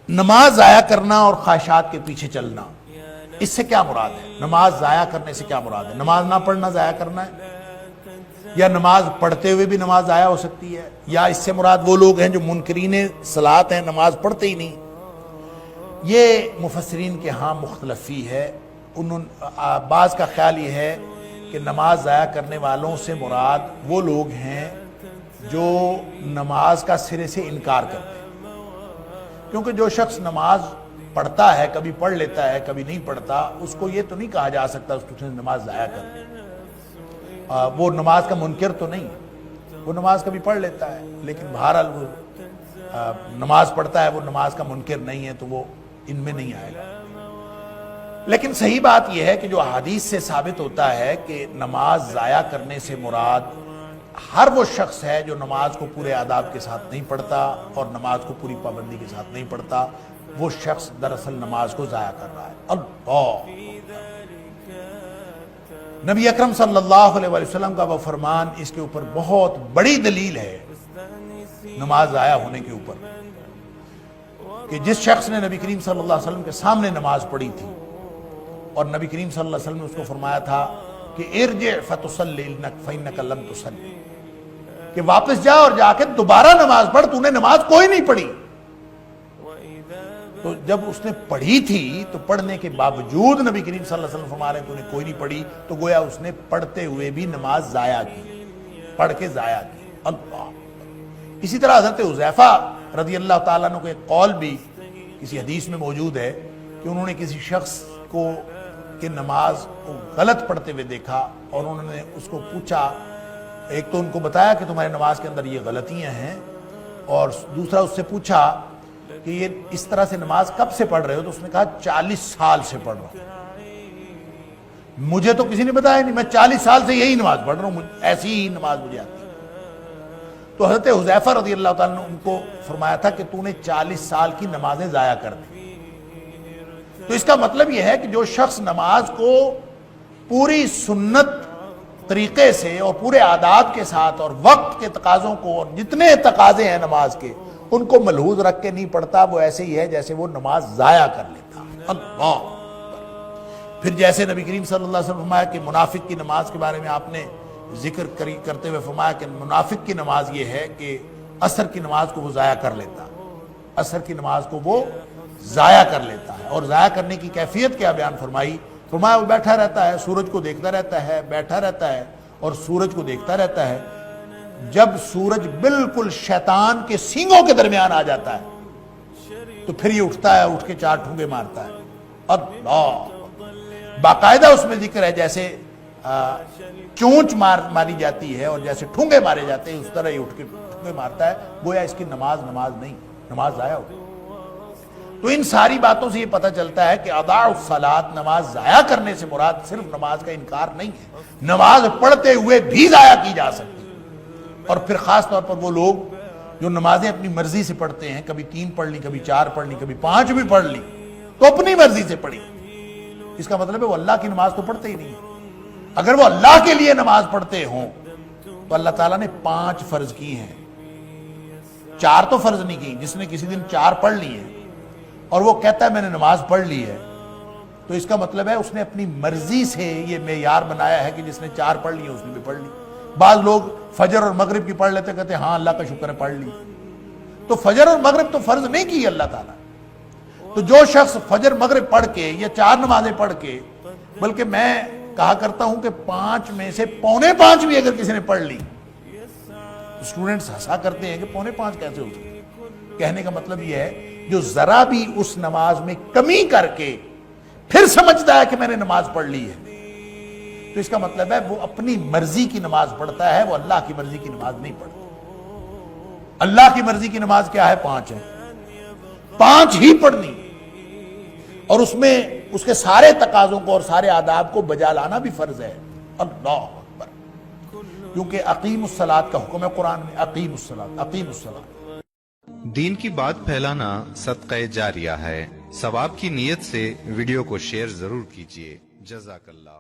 نماز ضائع کرنا اور خواہشات کے پیچھے چلنا، اس سے کیا مراد ہے؟ نماز ضائع کرنے سے کیا مراد ہے؟ نماز نہ پڑھنا ضائع کرنا ہے، یا نماز پڑھتے ہوئے بھی نماز ضائع ہو سکتی ہے، یا اس سے مراد وہ لوگ ہیں جو منکرین صلاۃ ہیں، نماز پڑھتے ہی نہیں؟ یہ مفسرین کے ہاں مختلفی ہے۔ بعض کا خیال یہ ہے کہ نماز ضائع کرنے والوں سے مراد وہ لوگ ہیں جو نماز کا سرے سے انکار کرتے ہیں، کیونکہ جو شخص نماز پڑھتا ہے، کبھی پڑھ لیتا ہے کبھی نہیں پڑھتا، اس کو یہ تو نہیں کہا جا سکتا اس نے نماز ضائع کر دی۔ وہ نماز کا منکر تو نہیں، وہ نماز کبھی پڑھ لیتا ہے، لیکن بہرحال وہ نماز پڑھتا ہے، وہ نماز کا منکر نہیں ہے، تو وہ ان میں نہیں آئے گا۔ لیکن صحیح بات یہ ہے کہ جو احادیث سے ثابت ہوتا ہے کہ نماز ضائع کرنے سے مراد ہر وہ شخص ہے جو نماز کو پورے آداب کے ساتھ نہیں پڑھتا اور نماز کو پوری پابندی کے ساتھ نہیں پڑھتا، وہ شخص دراصل نماز کو ضائع کر رہا ہے۔ اللہ! نبی اکرم صلی اللہ علیہ وسلم کا وہ فرمان اس کے اوپر بہت بڑی دلیل ہے، نماز ضائع ہونے کے اوپر، کہ جس شخص نے نبی کریم صلی اللہ علیہ وسلم کے سامنے نماز پڑھی تھی اور نبی کریم صلی اللہ علیہ وسلم نے اس کو فرمایا تھا کہ ارجع فتصلی فإنک لم تصلی، کہ واپس جا اور جا کے دوبارہ نماز پڑھ، تو نے نماز کوئی نہیں پڑھی۔ تو جب اس نے پڑھی تھی تو پڑھنے کے باوجود نبی کریم صلی اللہ علیہ وسلم فرما رہے ہیں تو نے کوئی نہیں پڑھی، تو گویا اس نے پڑھتے ہوئے بھی نماز ضائع کی، پڑھ کے ضائع کی۔ اللہ! اسی طرح حضرت حذیفہ رضی اللہ تعالیٰ عنہ کا ایک قول بھی کسی حدیث میں موجود ہے کہ انہوں نے کسی شخص کو کہ نماز کو غلط پڑھتے ہوئے دیکھا اور انہوں نے اس کو پوچھا، ایک تو ان کو بتایا کہ تمہاری نماز کے اندر یہ غلطیاں ہیں، اور دوسرا اس سے پوچھا کہ یہ اس طرح سے نماز کب سے پڑھ رہے ہو؟ تو اس نے کہا 40 سال سے پڑھ رہا ہوں، مجھے تو کسی نے بتایا نہیں، میں 40 سال سے یہی نماز پڑھ رہا ہوں، ایسی ہی نماز مجھے آتی ہے۔ تو حضرت حذیفہ رضی اللہ تعالیٰ نے ان کو فرمایا تھا کہ تو نے 40 سال کی نمازیں ضائع کر دی۔ تو اس کا مطلب یہ ہے کہ جو شخص نماز کو پوری سنت طریقے سے اور پورے آداب کے ساتھ اور وقت کے تقاضوں کو اور جتنے تقاضے ہیں نماز کے ان کو ملحوظ رکھ کے نہیں پڑھتا، وہ ایسے ہی ہے جیسے وہ نماز ضائع کر لیتا۔ اللہ! پھر جیسے نبی کریم صلی اللہ علیہ وسلم فرمایا کہ منافق کی نماز کے بارے میں آپ نے ذکر کرتے ہوئے فرمایا کہ منافق کی نماز یہ ہے کہ عصر کی نماز کو وہ ضائع کر لیتا، عصر کی نماز کو وہ ضائع کر لیتا ہے۔ اور ضائع کرنے کی کیفیت کیا بیان فرمائی؟ فرمایا وہ بیٹھا رہتا ہے، سورج کو دیکھتا رہتا ہے، بیٹھا رہتا ہے اور سورج کو دیکھتا رہتا ہے، جب سورج بالکل شیطان کے سینگوں کے درمیان آ جاتا ہے تو پھر یہ اٹھتا ہے، اٹھ کے 4 ٹھونگے مارتا ہے۔ اللہ! باقاعدہ اس میں ذکر ہے جیسے چونچ ماری جاتی ہے اور جیسے ٹھونگے مارے جاتے ہیں، اس طرح یہ اٹھ کے ٹھونگے مارتا ہے، گویا اس کی نماز نہیں، نماز ضائع ہو گئی۔ تو ان ساری باتوں سے یہ پتہ چلتا ہے کہ اضاعوا الصلاۃ، نماز ضائع کرنے سے مراد صرف نماز کا انکار نہیں ہے، نماز پڑھتے ہوئے بھی ضائع کی جا سکتی۔ اور پھر خاص طور پر وہ لوگ جو نمازیں اپنی مرضی سے پڑھتے ہیں، کبھی 3 پڑھ لی، کبھی 4 پڑھ لی، کبھی 5 بھی پڑھ لی، تو اپنی مرضی سے پڑھی، اس کا مطلب ہے وہ اللہ کی نماز تو پڑھتے ہی نہیں۔ اگر وہ اللہ کے لیے نماز پڑھتے ہوں تو اللہ تعالیٰ نے 5 فرض کی ہیں، 4 تو فرض نہیں کی۔ جس نے کسی دن 4 پڑھ لی ہیں اور وہ کہتا ہے میں نے نماز پڑھ لی ہے، تو اس کا مطلب ہے اس نے اپنی مرضی سے یہ معیار بنایا ہے کہ جس نے 4 پڑھ لی ہے اس نے بھی پڑھ لی۔ بعض لوگ فجر اور مغرب کی پڑھ لیتے، کہتے ہیں ہاں اللہ کا شکر ہے پڑھ لی، تو فجر اور مغرب تو فرض نہیں کی اللہ تعالیٰ۔ تو جو شخص فجر مغرب پڑھ کے یا 4 نمازیں پڑھ کے، بلکہ میں کہا کرتا ہوں کہ 5 میں سے 4.25 بھی اگر کسی نے پڑھ لی، اسٹوڈنٹس ہنسا کرتے ہیں کہ 4.25 کیسے ہو سکتے؟ کہنے کا مطلب یہ ہے جو ذرا بھی اس نماز میں کمی کر کے پھر سمجھتا ہے کہ میں نے نماز پڑھ لی ہے، تو اس کا مطلب ہے وہ اپنی مرضی کی نماز پڑھتا ہے، وہ اللہ کی مرضی کی نماز نہیں پڑھتا۔ اللہ کی مرضی کی نماز کیا ہے؟ 5 ہے، 5 ہی پڑھنی، اور اس میں اس کے سارے تقاضوں کو اور سارے آداب کو بجا لانا بھی فرض ہے۔ اللہ اکبر! کیونکہ اقیم الصلاۃ کا حکم ہے قرآن میں، اقیم الصلاۃ، اقیم الصلاۃ۔ دین کی بات پھیلانا صدقہ جاریہ ہے، ثواب کی نیت سے ویڈیو کو شیئر ضرور کیجیے۔ جزاک اللہ۔